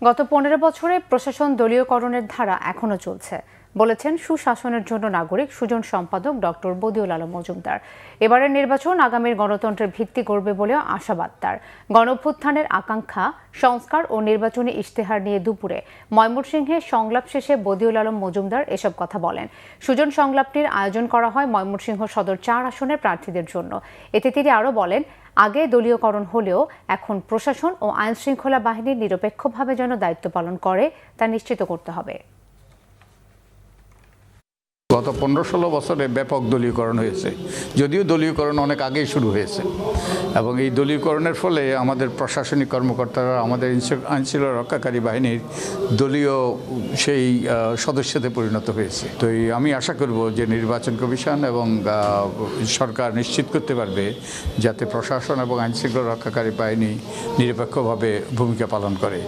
গত ১৫ বছরে প্রশাসন দলীয়করণের ধারা এখনো চলছে বলেছেন সুশাসনের জন্য নাগরিক সুজন সম্পাদক ডক্টর বদিউল আলম মজুমদার। এবারের নির্বাচন আগামীর গণতন্ত্রের ভিত্তি করবে বলেও আশাবাদ তার। গণঅভ্যুত্থানের আকাঙ্ক্ষা, সংস্কার ও নির্বাচনী ইশতেহার নিয়ে দুপুরে ময়মনসিংহে সংলাপ শেষে বদিউল আলম মজুমদার এসব কথা বলেন। সুজন সংলাপটির আয়োজন করা হয় ময়মনসিংহ সদর ৪ আসনের প্রার্থীদের জন্য। এতে তিনি আরও বলেন, আগে দলীয়করণ হলেও এখন প্রশাসন ও আইনশৃঙ্খলা বাহিনী নিরপেক্ষভাবে যেন দায়িত্ব পালন করে তা নিশ্চিত করতে হবে। গত ১৫-১৬ বছরে ব্যাপক দলীয়করণ হয়েছে, যদিও দলীয়করণ অনেক আগেই শুরু হয়েছে এবং এই দলীয়করণের ফলে আমাদের প্রশাসনিক কর্মকর্তারা আমাদের আইনশৃঙ্খলা রক্ষাকারী বাহিনীর দলীয় সেই সদস্যতে পরিণত হয়েছে। তো আমি আশা করব যে নির্বাচন কমিশন এবং সরকার নিশ্চিত করতে পারবে যাতে প্রশাসন এবং আইনশৃঙ্খলা রক্ষাকারী বাহিনী নিরপেক্ষভাবে ভূমিকা পালন করে।